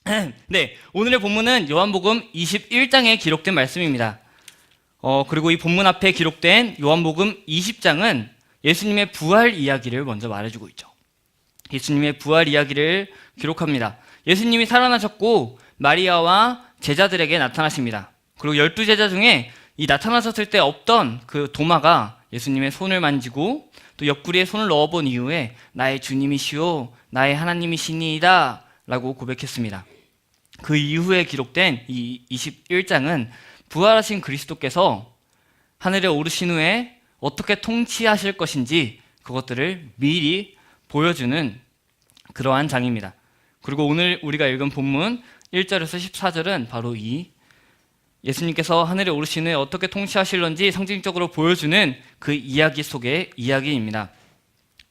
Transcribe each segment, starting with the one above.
네, 오늘의 본문은 요한복음 21장에 기록된 말씀입니다. 그리고 이 본문 앞에 기록된 요한복음 20장은 예수님의 부활 이야기를 먼저 말해주고 있죠. 예수님의 부활 이야기를 기록합니다. 예수님이 살아나셨고 마리아와 제자들에게 나타나십니다. 그리고 12제자 중에 이 나타나셨을 때 없던 그 도마가 예수님의 손을 만지고 또 옆구리에 손을 넣어본 이후에 나의 주님이시오 나의 하나님이시니이다 라고 고백했습니다. 그 이후에 기록된 이 21장은 부활하신 그리스도께서 하늘에 오르신 후에 어떻게 통치하실 것인지 그것들을 미리 보여주는 그러한 장입니다. 그리고 오늘 우리가 읽은 본문 1절에서 14절은 바로 이 예수님께서 하늘에 오르신 후에 어떻게 통치하실런지 상징적으로 보여주는 그 이야기 속의 이야기입니다.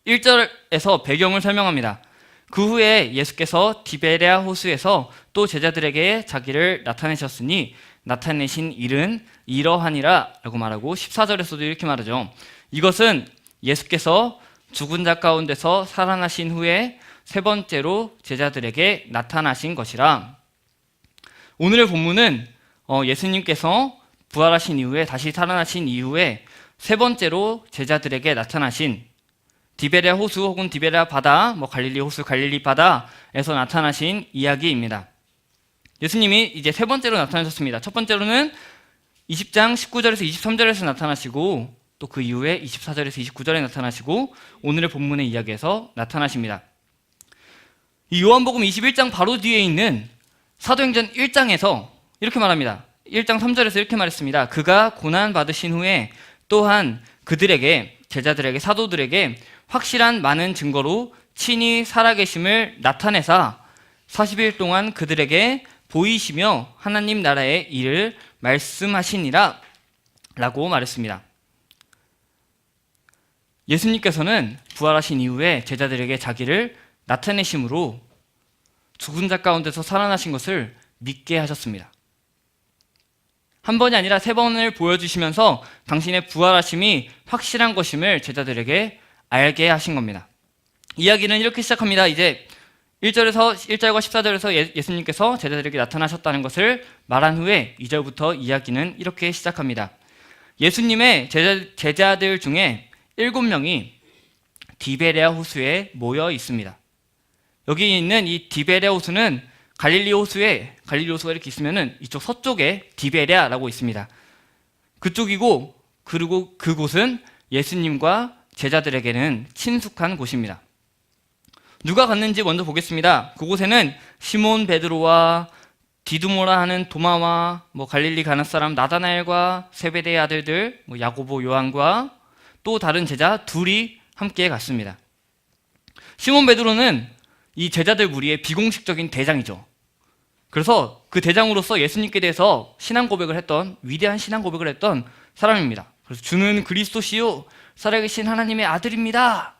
1절에서 배경을 설명합니다. 그 후에 예수께서 디베레아 호수에서 또 제자들에게 자기를 나타내셨으니 나타내신 일은 이러하니라 라고 말하고 14절에서도 이렇게 말하죠. 이것은 예수께서 죽은 자 가운데서 살아나신 후에 세 번째로 제자들에게 나타나신 것이라. 오늘의 본문은 예수님께서 부활하신 이후에 다시 살아나신 이후에 세 번째로 제자들에게 나타나신 디베레아 호수 혹은 디베레아 바다, 갈릴리 호수, 갈릴리 바다에서 나타나신 이야기입니다. 예수님이 이제 세 번째로 나타나셨습니다. 첫 번째로는 20장 19절에서 23절에서 나타나시고 또 그 이후에 24절에서 29절에 나타나시고 오늘의 본문의 이야기에서 나타나십니다. 이 요한복음 21장 바로 뒤에 있는 사도행전 1장에서 이렇게 말합니다. 1장 3절에서 이렇게 말했습니다. 그가 고난 받으신 후에 또한 그들에게 제자들에게 사도들에게 확실한 많은 증거로 친히 살아계심을 나타내사 40일 동안 그들에게 보이시며 하나님 나라의 일을 말씀하시니라 라고 말했습니다. 예수님께서는 부활하신 이후에 제자들에게 자기를 나타내심으로 죽은 자 가운데서 살아나신 것을 믿게 하셨습니다. 한 번이 아니라 세 번을 보여주시면서 당신의 부활하심이 확실한 것임을 제자들에게 알게 하신 겁니다. 이야기는 이렇게 시작합니다. 이제 1절과 14절에서 예수님께서 제자들에게 나타나셨다는 것을 말한 후에 2절부터 이야기는 이렇게 시작합니다. 예수님의 제자들 중에 7명이 디베레아 호수에 모여 있습니다. 여기 있는 이 디베레아 호수는 갈릴리 호수가 이렇게 있으면은 이쪽 서쪽에 디베레아라고 있습니다. 그쪽이고 그리고 그곳은 예수님과 제자들에게는 친숙한 곳입니다. 누가 갔는지 먼저 보겠습니다. 그곳에는 시몬 베드로와 디두모라 하는 도마와 갈릴리 가나 사람 나다나엘과 세베대의 아들들 야고보 요한과 또 다른 제자 둘이 함께 갔습니다. 시몬 베드로는 이 제자들 무리의 비공식적인 대장이죠. 그래서 그 대장으로서 예수님께 대해서 위대한 신앙 고백을 했던 사람입니다. 그래서 주는 그리스도시요 살아계신 하나님의 아들이십니다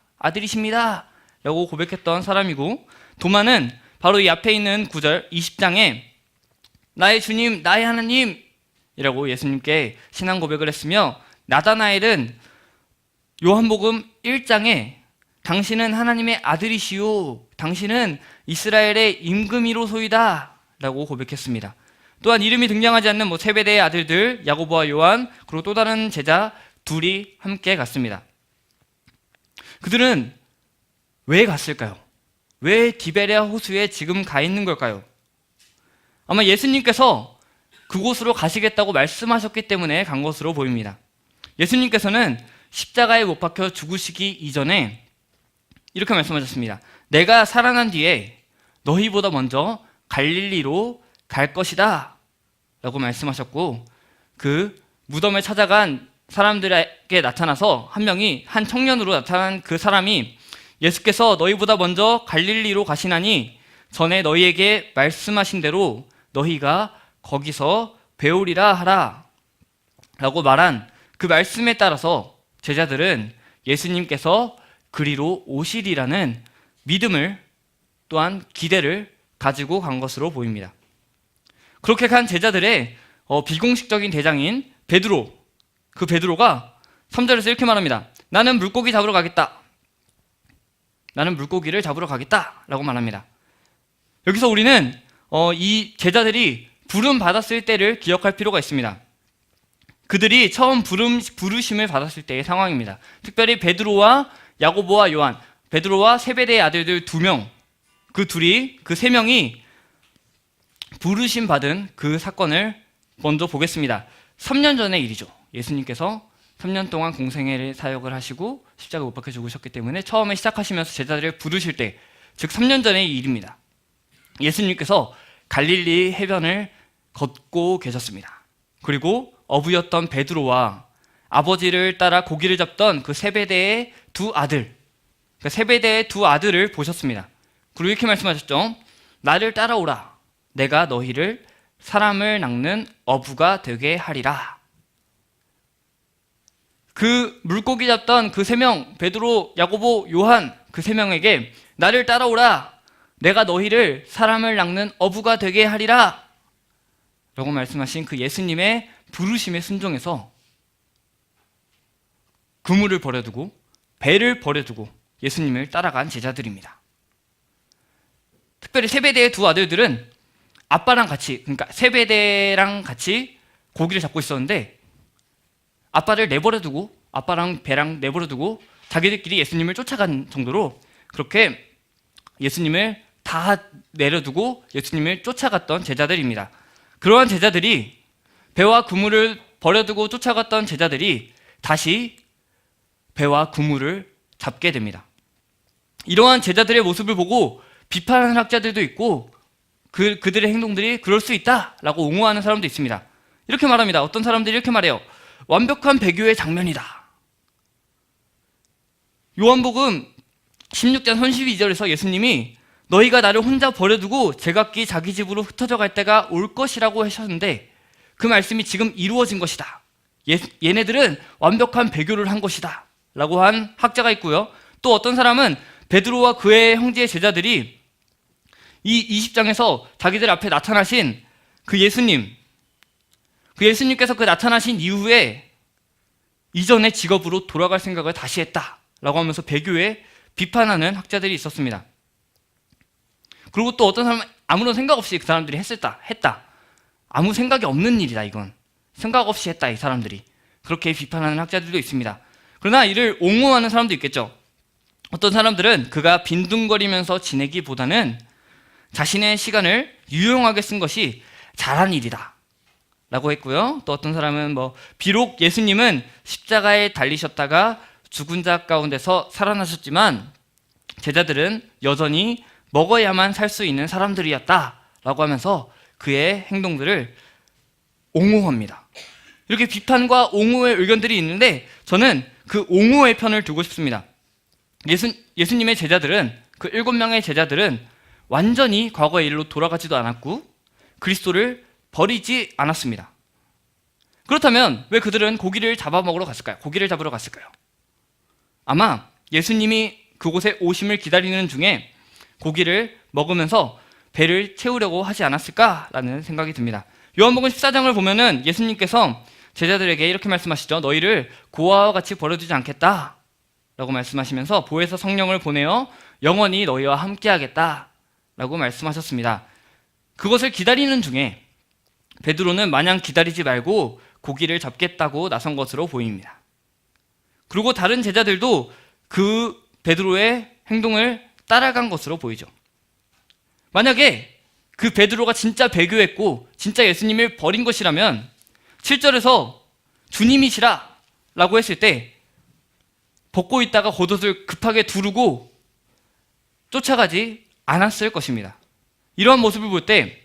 라고 고백했던 사람이고, 도마는 바로 이 앞에 있는 9절 20장에 나의 주님 나의 하나님 이라고 예수님께 신앙 고백을 했으며, 나다나엘은 요한복음 1장에 당신은 하나님의 아들이시오 당신은 이스라엘의 임금이로소이다 라고 고백했습니다. 또한 이름이 등장하지 않는 세베대의 아들들 야고보와 요한 그리고 또 다른 제자 둘이 함께 갔습니다. 그들은 왜 갔을까요? 왜 디베레아 호수에 지금 가 있는 걸까요? 아마 예수님께서 그곳으로 가시겠다고 말씀하셨기 때문에 간 것으로 보입니다. 예수님께서는 십자가에 못 박혀 죽으시기 이전에 이렇게 말씀하셨습니다. 내가 살아난 뒤에 너희보다 먼저 갈릴리로 갈 것이다 라고 말씀하셨고, 그 무덤에 찾아간 사람들에게 나타나서 한 청년으로 나타난 그 사람이 예수께서 너희보다 먼저 갈릴리로 가시나니 전에 너희에게 말씀하신 대로 너희가 거기서 배우리라 하라 라고 말한 그 말씀에 따라서 제자들은 예수님께서 그리로 오시리라는 믿음을 또한 기대를 가지고 간 것으로 보입니다. 그렇게 간 제자들의 비공식적인 대장인 베드로, 그 베드로가 3절에서 이렇게 말합니다. 나는 물고기를 잡으러 가겠다 라고 말합니다. 여기서 우리는 이 제자들이 부름 받았을 때를 기억할 필요가 있습니다. 그들이 처음 부르심을 받았을 때의 상황입니다. 특별히 베드로와 야고보와 요한, 베드로와 세베대의 아들들 2명, 그 3명이 부르심 받은 그 사건을 먼저 보겠습니다. 3년 전의 일이죠. 예수님께서 3년 동안 공생애를 사역을 하시고 십자가 못 박혀 죽으셨기 때문에 처음에 시작하시면서 제자들을 부르실 때, 즉 3년 전의 일입니다. 예수님께서 갈릴리 해변을 걷고 계셨습니다. 그리고 어부였던 베드로와 아버지를 따라 고기를 잡던 그 세베대의 2 아들, 그 세베대의 2 아들을 보셨습니다. 그리고 이렇게 말씀하셨죠. 나를 따라오라. 내가 너희를 사람을 낚는 어부가 되게 하리라. 그 물고기 잡던 그 3명, 베드로, 야고보, 요한, 그 3명에게 나를 따라오라. 내가 너희를 사람을 낚는 어부가 되게 하리라. 라고 말씀하신 그 예수님의 부르심에 순종해서 그물을 버려두고 배를 버려두고 예수님을 따라간 제자들입니다. 특별히 세베대의 2 아들들은 아빠랑 같이, 그러니까 세베대랑 같이 고기를 잡고 있었는데 아빠를 내버려두고, 아빠랑 배랑 내버려두고 자기들끼리 예수님을 쫓아간 정도로 그렇게 예수님을 다 내려두고 예수님을 쫓아갔던 제자들입니다. 그러한 제자들이, 배와 그물을 버려두고 쫓아갔던 제자들이 다시 배와 그물을 잡게 됩니다. 이러한 제자들의 모습을 보고 비판하는 학자들도 있고 그들의 행동들이 그럴 수 있다라고 옹호하는 사람도 있습니다. 이렇게 말합니다. 어떤 사람들이 이렇게 말해요. 완벽한 배교의 장면이다. 요한복음 16장 32절에서 예수님이 너희가 나를 혼자 버려두고 제각기 자기 집으로 흩어져 갈 때가 올 것이라고 하셨는데 그 말씀이 지금 이루어진 것이다. 얘네들은 완벽한 배교를 한 것이다 라고 한 학자가 있고요. 또 어떤 사람은 베드로와 그의 형제의 제자들이 이 20장에서 자기들 앞에 나타나신 그 예수님께서 그 나타나신 이후에 이전의 직업으로 돌아갈 생각을 다시 했다라고 하면서 배교에 비판하는 학자들이 있었습니다. 그리고 또 어떤 사람은 아무런 생각 없이 그 사람들이 했다. 아무 생각이 없는 일이다 이건. 생각 없이 했다 이 사람들이. 그렇게 비판하는 학자들도 있습니다. 그러나 이를 옹호하는 사람도 있겠죠. 어떤 사람들은 그가 빈둥거리면서 지내기보다는 자신의 시간을 유용하게 쓴 것이 잘한 일이다 라고 했고요. 또 어떤 사람은 비록 예수님은 십자가에 달리셨다가 죽은 자 가운데서 살아나셨지만 제자들은 여전히 먹어야만 살 수 있는 사람들이었다 라고 하면서 그의 행동들을 옹호합니다. 이렇게 비판과 옹호의 의견들이 있는데 저는 그 옹호의 편을 두고 싶습니다. 예수님의 제자들은, 그 7명의 제자들은 완전히 과거의 일로 돌아가지도 않았고 그리스도를 버리지 않았습니다. 그렇다면 왜 그들은 고기를 잡아먹으러 갔을까요? 고기를 잡으러 갔을까요? 아마 예수님이 그곳에 오심을 기다리는 중에 고기를 먹으면서 배를 채우려고 하지 않았을까라는 생각이 듭니다. 요한복음 14장을 보면은 예수님께서 제자들에게 이렇게 말씀하시죠. 너희를 고아와 같이 버려두지 않겠다 라고 말씀하시면서 보혜사 성령을 보내어 영원히 너희와 함께하겠다 라고 말씀하셨습니다. 그것을 기다리는 중에 베드로는 마냥 기다리지 말고 고기를 잡겠다고 나선 것으로 보입니다. 그리고 다른 제자들도 그 베드로의 행동을 따라간 것으로 보이죠. 만약에 그 베드로가 진짜 배교했고 진짜 예수님을 버린 것이라면 7절에서 주님이시라 라고 했을 때 벗고 있다가 겉옷을 급하게 두르고 쫓아가지 않았을 것입니다. 이러한 모습을 볼 때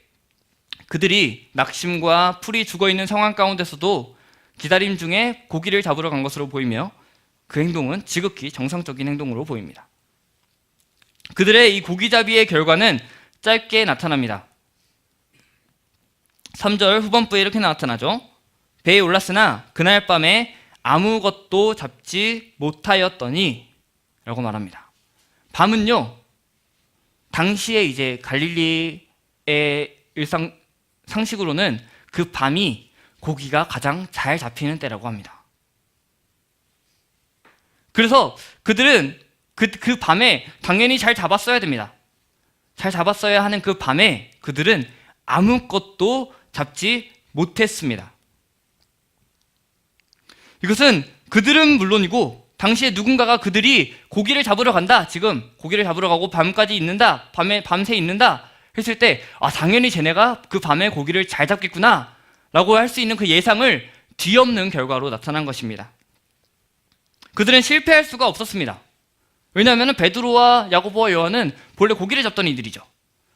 그들이 낙심과 풀이 죽어있는 상황 가운데서도 기다림 중에 고기를 잡으러 간 것으로 보이며 그 행동은 지극히 정상적인 행동으로 보입니다. 그들의 이 고기잡이의 결과는 짧게 나타납니다. 3절 후반부에 이렇게 나타나죠. 배에 올랐으나 그날 밤에 아무것도 잡지 못하였더니 라고 말합니다. 밤은요, 당시에 이제 갈릴리의 상식으로는 그 밤이 고기가 가장 잘 잡히는 때라고 합니다. 그래서 그들은 그 밤에 당연히 잘 잡았어야 됩니다. 잘 잡았어야 하는 그 밤에 그들은 아무것도 잡지 못했습니다. 이것은 그들은 물론이고 당시에 누군가가 그들이 고기를 잡으러 간다, 지금 고기를 잡으러 가고 밤까지 있는다, 밤새 있는다 했을 때 당연히 쟤네가 그 밤에 고기를 잘 잡겠구나 라고 할 수 있는 그 예상을 뒤엎는 결과로 나타난 것입니다. 그들은 실패할 수가 없었습니다. 왜냐하면 베드로와 야고보와 요한은 본래 고기를 잡던 이들이죠.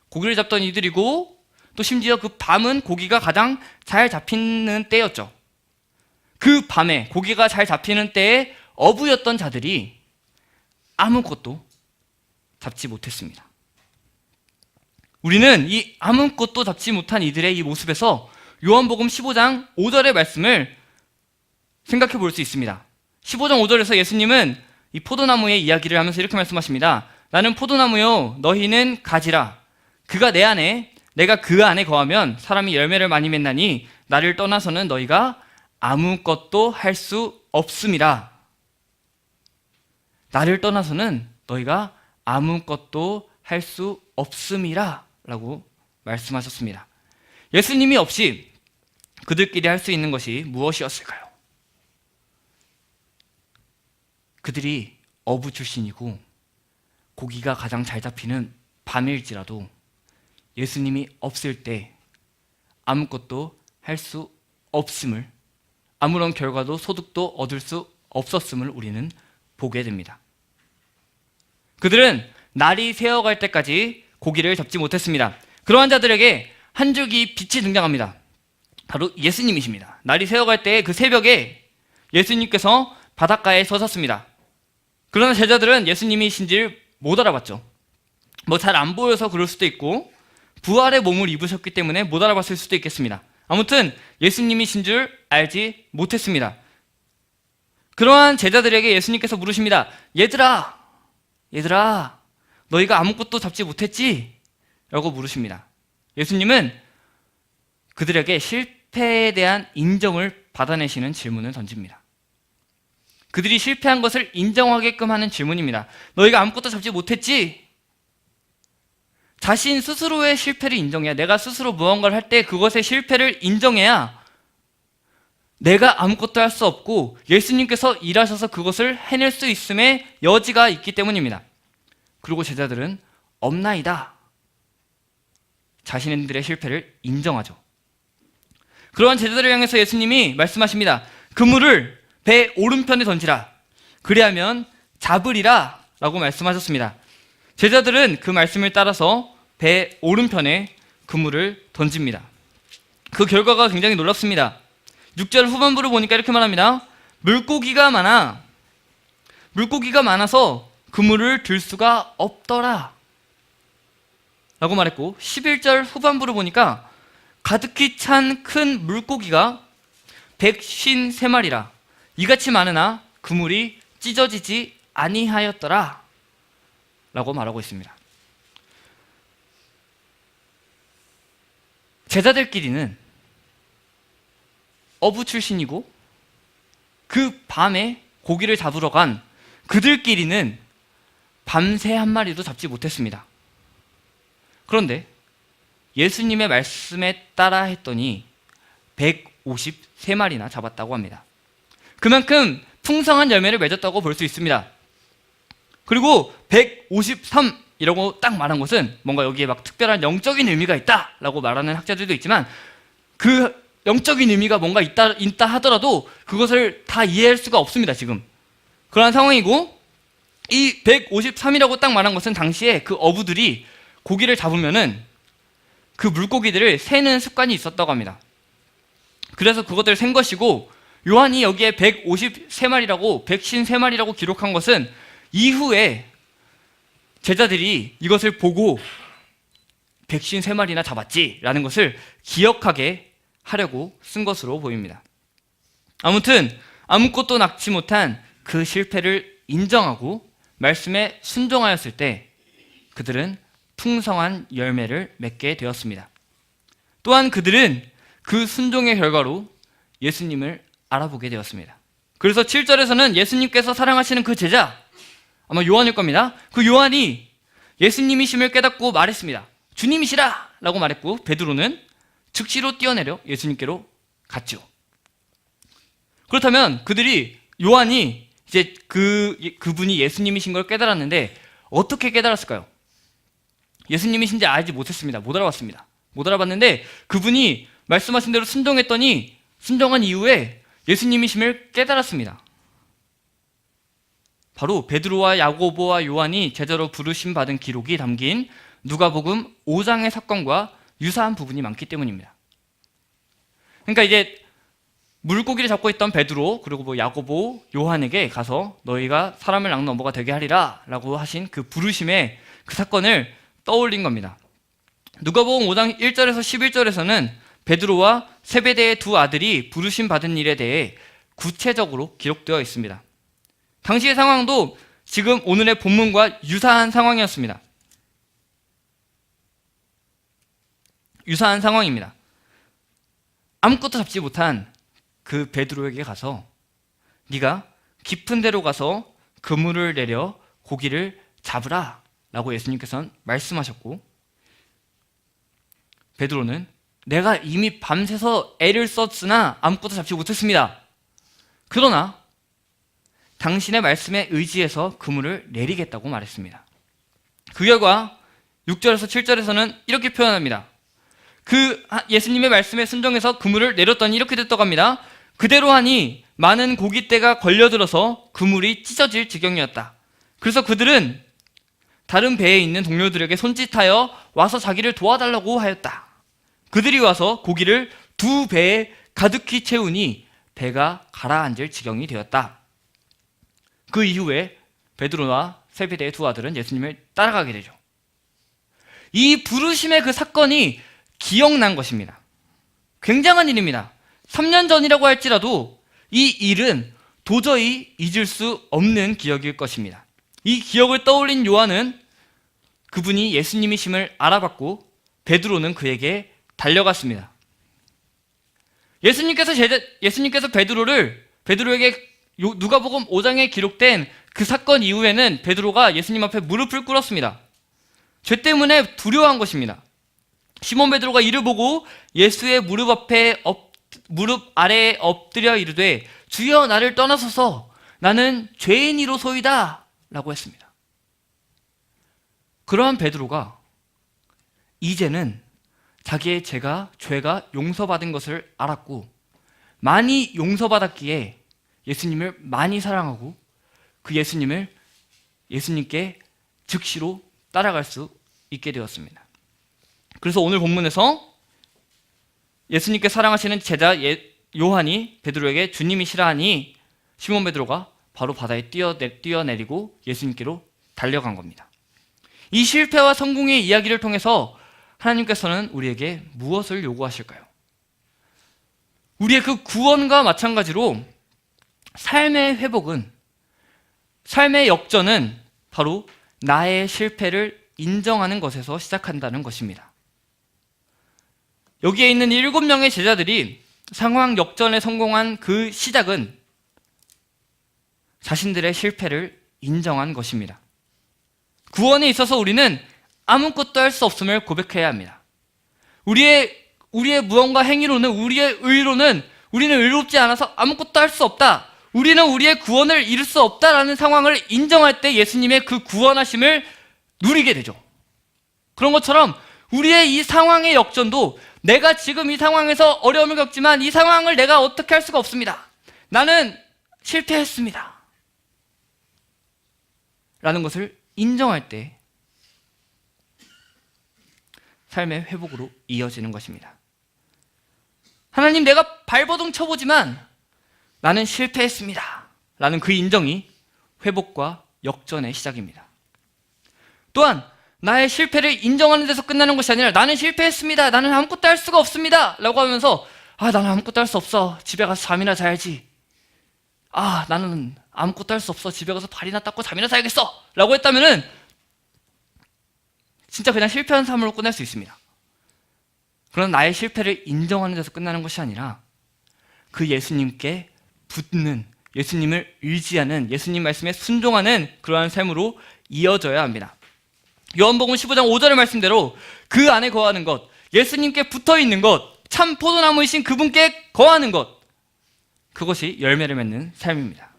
고기를 잡던 이들이고 또 심지어 그 밤은 고기가 가장 잘 잡히는 때였죠. 그 밤에 고기가 잘 잡히는 때에 어부였던 자들이 아무것도 잡지 못했습니다. 우리는 이 아무것도 잡지 못한 이들의 이 모습에서 요한복음 15장 5절의 말씀을 생각해 볼 수 있습니다. 15장 5절에서 예수님은 이 포도나무의 이야기를 하면서 이렇게 말씀하십니다. 나는 포도나무요, 너희는 가지라. 그가 내 안에, 내가 그 안에 거하면 사람이 열매를 많이 맺나니 나를 떠나서는 너희가 아무것도 할 수 없음이라. 나를 떠나서는 너희가 아무것도 할 수 없음이라 라고 말씀하셨습니다. 예수님이 없이 그들끼리 할 수 있는 것이 무엇이었을까요? 그들이 어부 출신이고 고기가 가장 잘 잡히는 밤일지라도 예수님이 없을 때 아무것도 할 수 없음을, 아무런 결과도 소득도 얻을 수 없었음을 우리는 보게 됩니다. 그들은 날이 새어갈 때까지 고기를 잡지 못했습니다. 그러한 자들에게 한 줄기 빛이 등장합니다. 바로 예수님이십니다. 날이 새어갈 때 그 새벽에 예수님께서 바닷가에 서셨습니다. 그러나 제자들은 예수님이신지를 못 알아봤죠. 잘 안 보여서 그럴 수도 있고 부활의 몸을 입으셨기 때문에 못 알아봤을 수도 있겠습니다. 아무튼 예수님이신 줄 알지 못했습니다. 그러한 제자들에게 예수님께서 물으십니다. 얘들아 너희가 아무것도 잡지 못했지? 라고 물으십니다. 예수님은 그들에게 실패에 대한 인정을 받아내시는 질문을 던집니다. 그들이 실패한 것을 인정하게끔 하는 질문입니다. 너희가 아무것도 잡지 못했지? 자신 스스로의 실패를 인정해야, 내가 스스로 무언가를 할 때 그것의 실패를 인정해야 내가 아무것도 할 수 없고 예수님께서 일하셔서 그것을 해낼 수 있음의 여지가 있기 때문입니다. 그리고 제자들은 없나이다, 자신들의 실패를 인정하죠. 그러한 제자들을 향해서 예수님이 말씀하십니다. 그물을 배 오른편에 던지라. 그리하면 잡으리라 라고 말씀하셨습니다. 제자들은 그 말씀을 따라서 배 오른편에 그물을 던집니다. 그 결과가 굉장히 놀랍습니다. 6절 후반부를 보니까 이렇게 말합니다. 물고기가 많아서 그물을 들 수가 없더라 라고 말했고, 11절 후반부를 보니까 가득히 찬 큰 물고기가 153마리라 이같이 많으나 그물이 찢어지지 아니하였더라 라고 말하고 있습니다. 제자들끼리는 어부 출신이고 그 밤에 고기를 잡으러 간 그들끼리는 밤새 한 마리도 잡지 못했습니다. 그런데 예수님의 말씀에 따라 했더니 153마리나 잡았다고 합니다. 그만큼 풍성한 열매를 맺었다고 볼 수 있습니다. 그리고 153이라고 딱 말한 것은 뭔가 여기에 막 특별한 영적인 의미가 있다라고 말하는 학자들도 있지만, 그 영적인 의미가 뭔가 있다 하더라도 그것을 다 이해할 수가 없습니다. 지금 그러한 상황이고, 이 153이라고 딱 말한 것은 당시에 그 어부들이 고기를 잡으면은 그 물고기들을 세는 습관이 있었다고 합니다. 그래서 그것들을 센 것이고, 요한이 여기에 153마리라고 기록한 것은 이후에 제자들이 이것을 보고 153마리나 잡았지라는 것을 기억하게 하려고 쓴 것으로 보입니다. 아무튼 아무것도 낳지 못한 그 실패를 인정하고 말씀에 순종하였을 때 그들은 풍성한 열매를 맺게 되었습니다. 또한 그들은 그 순종의 결과로 예수님을 알아보게 되었습니다. 그래서 7절에서는 예수님께서 사랑하시는 그 제자, 아마 요한일 겁니다. 그 요한이 예수님이심을 깨닫고 말했습니다. 주님이시라 라고 말했고, 베드로는 즉시로 뛰어내려 예수님께로 갔죠. 그렇다면 요한이 이제 그분이 예수님이신 걸 깨달았는데 어떻게 깨달았을까요? 예수님이신지 알지 못했습니다. 못 알아봤습니다. 못 알아봤는데 그분이 말씀하신 대로 순종한 이후에 예수님이심을 깨달았습니다. 바로 베드로와 야고보와 요한이 제자로 부르심 받은 기록이 담긴 누가복음 5장의 사건과 유사한 부분이 많기 때문입니다. 그러니까 이제 물고기를 잡고 있던 베드로 그리고 야고보, 요한에게 가서 너희가 사람을 낚는 어부가 되게 하리라 라고 하신 그 부르심의 그 사건을 떠올린 겁니다. 누가복음 5장 1절에서 11절에서는 베드로와 세베대의 두 아들이 부르심 받은 일에 대해 구체적으로 기록되어 있습니다. 당시의 상황도 지금 오늘의 본문과 유사한 상황이었습니다. 유사한 상황입니다. 아무것도 잡지 못한 그 베드로에게 가서 네가 깊은 데로 가서 그물을 내려 고기를 잡으라 라고 예수님께서는 말씀하셨고, 베드로는 내가 이미 밤새서 애를 썼으나 아무것도 잡지 못했습니다. 그러나 당신의 말씀에 의지해서 그물을 내리겠다고 말했습니다. 그 결과 6절에서 7절에서는 이렇게 표현합니다. 그 예수님의 말씀에 순종해서 그물을 내렸더니 이렇게 됐다고 합니다. 그대로 하니 많은 고깃대가 걸려들어서 그물이 찢어질 지경이었다. 그래서 그들은 다른 배에 있는 동료들에게 손짓하여 와서 자기를 도와달라고 하였다. 그들이 와서 고기를 두 배에 가득히 채우니 배가 가라앉을 지경이 되었다. 그 이후에 베드로와 세베대의 두 아들은 예수님을 따라가게 되죠. 이 부르심의 그 사건이 기억난 것입니다. 굉장한 일입니다. 3년 전이라고 할지라도 이 일은 도저히 잊을 수 없는 기억일 것입니다. 이 기억을 떠올린 요한은 그분이 예수님이심을 알아봤고 베드로는 그에게 달려갔습니다. 예수님께서 베드로에게 누가복음 5장에 기록된 그 사건 이후에는 베드로가 예수님 앞에 무릎을 꿇었습니다. 죄 때문에 두려워한 것입니다. 시몬 베드로가 이를 보고 예수의 무릎 아래에 엎드려 이르되 주여 나를 떠나소서 나는 죄인이로소이다 라고 했습니다. 그러한 베드로가 이제는 자기의 죄가 용서받은 것을 알았고 많이 용서받았기에 예수님을 많이 사랑하고 그 예수님께 즉시로 따라갈 수 있게 되었습니다. 그래서 오늘 본문에서 예수님께 사랑하시는 제자 요한이 베드로에게 주님이시라 하니 시몬 베드로가 바로 바다에 뛰어내리고 예수님께로 달려간 겁니다. 이 실패와 성공의 이야기를 통해서 하나님께서는 우리에게 무엇을 요구하실까요? 우리의 그 구원과 마찬가지로 삶의 회복은, 삶의 역전은 바로 나의 실패를 인정하는 것에서 시작한다는 것입니다. 여기에 있는 7명의 제자들이 상황 역전에 성공한 그 시작은 자신들의 실패를 인정한 것입니다. 구원에 있어서 우리는 아무것도 할 수 없음을 고백해야 합니다. 우리의 무언가 행위로는, 우리의 의로는 우리는 의롭지 않아서 아무것도 할 수 없다. 우리는 우리의 구원을 이룰 수 없다라는 상황을 인정할 때 예수님의 그 구원하심을 누리게 되죠. 그런 것처럼 우리의 이 상황의 역전도 내가 지금 이 상황에서 어려움을 겪지만 이 상황을 내가 어떻게 할 수가 없습니다. 나는 실패했습니다. 라는 것을 인정할 때 삶의 회복으로 이어지는 것입니다. 하나님, 내가 발버둥 쳐보지만 나는 실패했습니다. 라는 그 인정이 회복과 역전의 시작입니다. 또한 나의 실패를 인정하는 데서 끝나는 것이 아니라 나는 실패했습니다. 나는 아무것도 할 수가 없습니다. 라고 하면서 나는 아무것도 할 수 없어. 집에 가서 잠이나 자야지. 나는 아무것도 할 수 없어. 집에 가서 발이나 닦고 잠이나 자야겠어. 라고 했다면은 진짜 그냥 실패한 삶으로 끝날 수 있습니다. 그런 나의 실패를 인정하는 데서 끝나는 것이 아니라 그 예수님께 붙는, 예수님을 의지하는, 예수님 말씀에 순종하는 그러한 삶으로 이어져야 합니다. 요한복음 15장 5절의 말씀대로 그 안에 거하는 것, 예수님께 붙어있는 것, 참 포도나무이신 그분께 거하는 것, 그것이 열매를 맺는 삶입니다.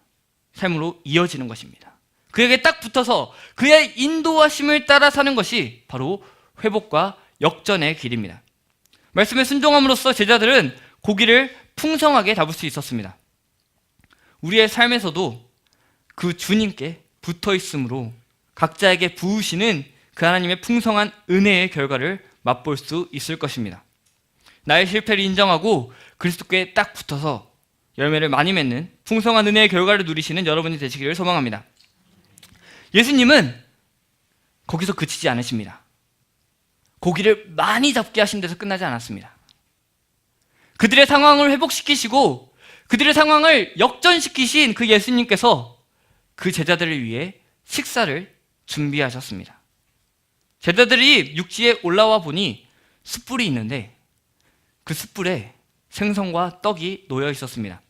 삶으로 이어지는 것입니다. 그에게 딱 붙어서 그의 인도하심을 따라 사는 것이 바로 회복과 역전의 길입니다. 말씀에 순종함으로써 제자들은 고기를 풍성하게 잡을 수 있었습니다. 우리의 삶에서도 그 주님께 붙어 있음으로 각자에게 부으시는 그 하나님의 풍성한 은혜의 결과를 맛볼 수 있을 것입니다. 나의 실패를 인정하고 그리스도께 딱 붙어서 열매를 많이 맺는 풍성한 은혜의 결과를 누리시는 여러분이 되시기를 소망합니다. 예수님은 거기서 그치지 않으십니다. 고기를 많이 잡게 하신 데서 끝나지 않았습니다. 그들의 상황을 회복시키시고 그들의 상황을 역전시키신 그 예수님께서 그 제자들을 위해 식사를 준비하셨습니다. 제자들이 육지에 올라와 보니 숯불이 있는데 그 숯불에 생선과 떡이 놓여 있었습니다.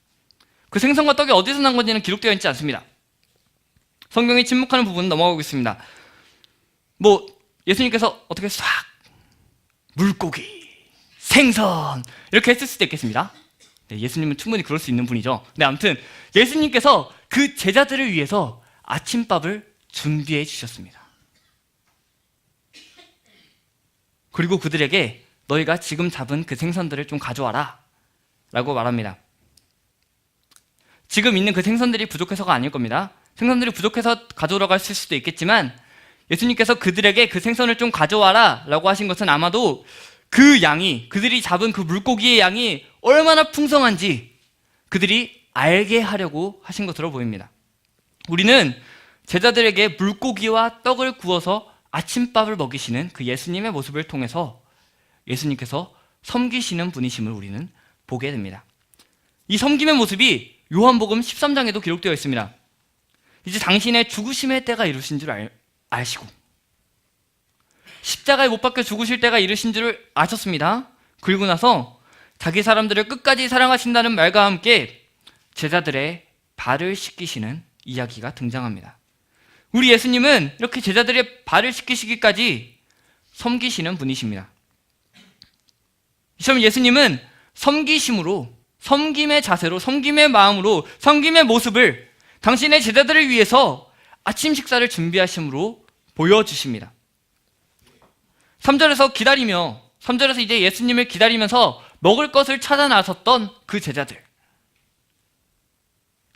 그 생선과 떡이 어디서 난 건지는 기록되어 있지 않습니다. 성경이 침묵하는 부분은 넘어가고 있습니다. 예수님께서 어떻게 싹 물고기, 생선 이렇게 했을 수도 있겠습니다. 네, 예수님은 충분히 그럴 수 있는 분이죠. 근데 아무튼 예수님께서 그 제자들을 위해서 아침밥을 준비해 주셨습니다. 그리고 그들에게 너희가 지금 잡은 그 생선들을 좀 가져와라 라고 말합니다. 지금 있는 그 생선들이 부족해서가 아닐 겁니다. 생선들이 부족해서 가져오라고 했을 수도 있겠지만 예수님께서 그들에게 그 생선을 좀 가져와라 라고 하신 것은 아마도 그 양이, 그들이 잡은 그 물고기의 양이 얼마나 풍성한지 그들이 알게 하려고 하신 것으로 보입니다. 우리는 제자들에게 물고기와 떡을 구워서 아침밥을 먹이시는 그 예수님의 모습을 통해서 예수님께서 섬기시는 분이심을 우리는 보게 됩니다. 이 섬김의 모습이 요한복음 13장에도 기록되어 있습니다. 이제 당신의 죽으심의 때가 이루신 줄 아시고 십자가에 못 박혀 죽으실 때가 이르신 줄 아셨습니다. 그리고 나서 자기 사람들을 끝까지 사랑하신다는 말과 함께 제자들의 발을 씻기시는 이야기가 등장합니다. 우리 예수님은 이렇게 제자들의 발을 씻기시기까지 섬기시는 분이십니다. 이처럼 예수님은 섬기심으로, 섬김의 자세로, 섬김의 마음으로, 섬김의 모습을 당신의 제자들을 위해서 아침 식사를 준비하심으로 보여주십니다. 3절에서 이제 예수님을 기다리면서 먹을 것을 찾아 나섰던 그 제자들.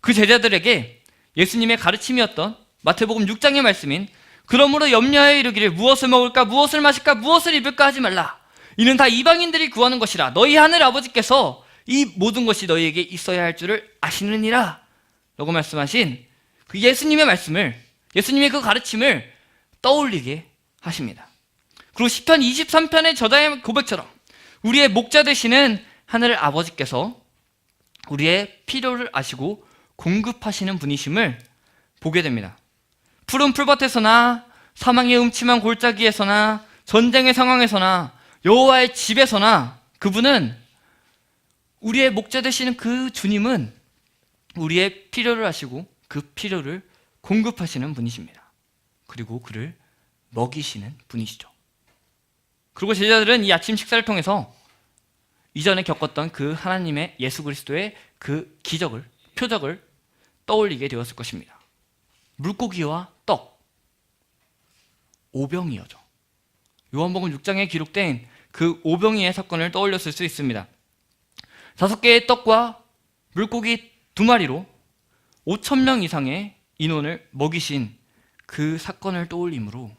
그 제자들에게 예수님의 가르침이었던 마태복음 6장의 말씀인 그러므로 염려하여 이르기를 무엇을 먹을까 무엇을 마실까 무엇을 입을까 하지 말라. 이는 다 이방인들이 구하는 것이라. 너희 하늘 아버지께서 이 모든 것이 너희에게 있어야 할 줄을 아시느니라 라고 말씀하신 그 예수님의 말씀을, 예수님의 그 가르침을 떠올리게 하십니다. 그리고 시편 23편의 저자의 고백처럼 우리의 목자 되시는 하늘 아버지께서 우리의 필요를 아시고 공급하시는 분이심을 보게 됩니다. 푸른 풀밭에서나 사망의 음침한 골짜기에서나 전쟁의 상황에서나 여호와의 집에서나 그분은, 우리의 목자 되시는 그 주님은 우리의 필요를 아시고 그 필요를 공급하시는 분이십니다. 그리고 그를 먹이시는 분이시죠. 그리고 제자들은 이 아침 식사를 통해서 이전에 겪었던 그 하나님의 예수 그리스도의 그 기적을, 표적을 떠올리게 되었을 것입니다. 물고기와 떡, 오병이어죠. 요한복음 6장에 기록된 그 오병이의 사건을 떠올렸을 수 있습니다. 5개의 떡과 물고기 2마리로 5,000명 이상의 인원을 먹이신 그 사건을 떠올림으로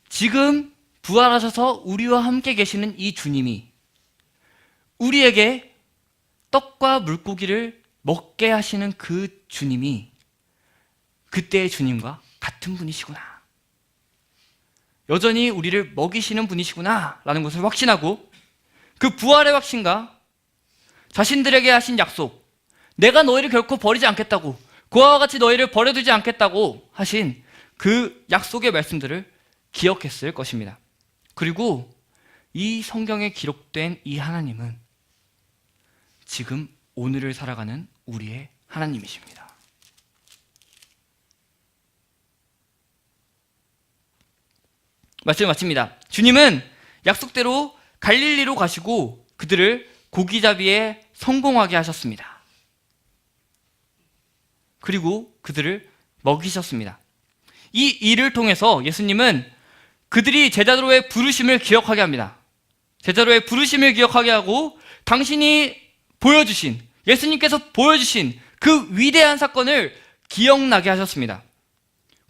지금 부활하셔서 우리와 함께 계시는 이 주님이 우리에게 떡과 물고기를 먹게 하시는 그 주님이 그때의 주님과 같은 분이시구나, 여전히 우리를 먹이시는 분이시구나 라는 것을 확신하고 그 부활의 확신과 자신들에게 하신 약속, 내가 너희를 결코 버리지 않겠다고, 그와 같이 너희를 버려두지 않겠다고 하신 그 약속의 말씀들을 기억했을 것입니다. 그리고 이 성경에 기록된 이 하나님은 지금 오늘을 살아가는 우리의 하나님이십니다. 말씀을 마칩니다. 주님은 약속대로 갈릴리로 가시고 그들을 고기잡이에 성공하게 하셨습니다. 그리고 그들을 먹이셨습니다. 이 일을 통해서 예수님은 그들이 제자로의 부르심을 기억하게 합니다. 제자로의 부르심을 기억하게 하고 당신이 보여주신, 예수님께서 보여주신 그 위대한 사건을 기억나게 하셨습니다.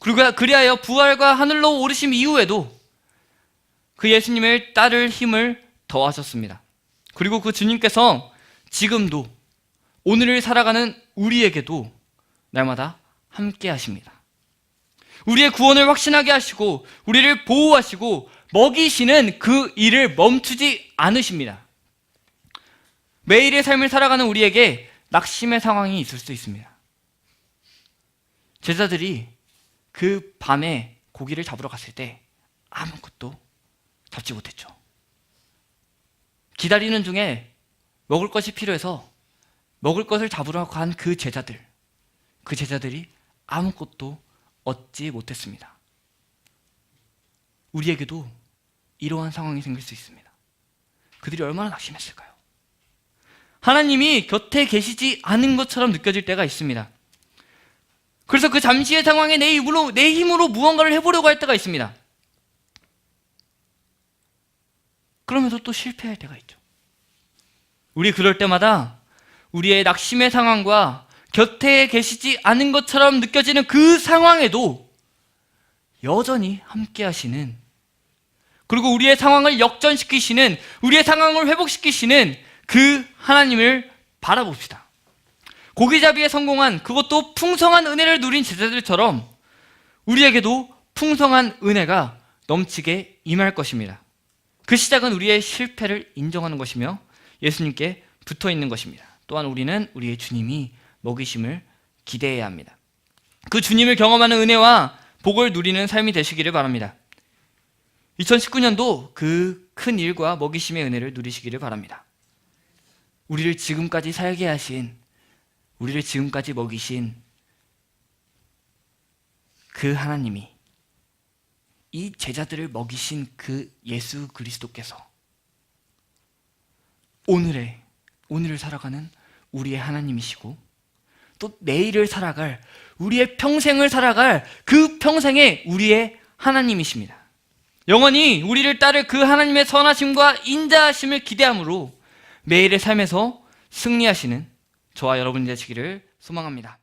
그리고 그리하여 부활과 하늘로 오르심 이후에도 그 예수님을 따를 힘을 더하셨습니다. 그리고 그 주님께서 지금도 오늘을 살아가는 우리에게도 날마다 함께 하십니다. 우리의 구원을 확신하게 하시고 우리를 보호하시고 먹이시는 그 일을 멈추지 않으십니다. 매일의 삶을 살아가는 우리에게 낙심의 상황이 있을 수 있습니다. 제자들이 그 밤에 고기를 잡으러 갔을 때 아무것도 잡지 못했죠. 기다리는 중에 먹을 것이 필요해서 먹을 것을 잡으러 간 그 제자들이 아무것도 얻지 못했습니다. 우리에게도 이러한 상황이 생길 수 있습니다. 그들이 얼마나 낙심했을까요? 하나님이 곁에 계시지 않은 것처럼 느껴질 때가 있습니다. 그래서 그 잠시의 상황에 내 힘으로 무언가를 해보려고 할 때가 있습니다. 그러면서 또 실패할 때가 있죠. 우리 그럴 때마다 우리의 낙심의 상황과 곁에 계시지 않은 것처럼 느껴지는 그 상황에도 여전히 함께 하시는, 그리고 우리의 상황을 역전시키시는, 우리의 상황을 회복시키시는 그 하나님을 바라봅시다. 고기잡이에 성공한, 그것도 풍성한 은혜를 누린 제자들처럼 우리에게도 풍성한 은혜가 넘치게 임할 것입니다. 그 시작은 우리의 실패를 인정하는 것이며 예수님께 붙어 있는 것입니다. 또한 우리는 우리의 주님이 먹이심을 기대해야 합니다. 그 주님을 경험하는 은혜와 복을 누리는 삶이 되시기를 바랍니다. 2019년도 그 큰 일과 먹이심의 은혜를 누리시기를 바랍니다. 우리를 지금까지 살게 하신, 우리를 지금까지 먹이신 그 하나님이, 이 제자들을 먹이신 그 예수 그리스도께서 오늘을 살아가는 우리의 하나님이시고 또 내일을 살아갈, 우리의 평생을 살아갈 그 평생의 우리의 하나님이십니다. 영원히 우리를 따를 그 하나님의 선하심과 인자하심을 기대함으로 매일의 삶에서 승리하시는 저와 여러분이 되시기를 소망합니다.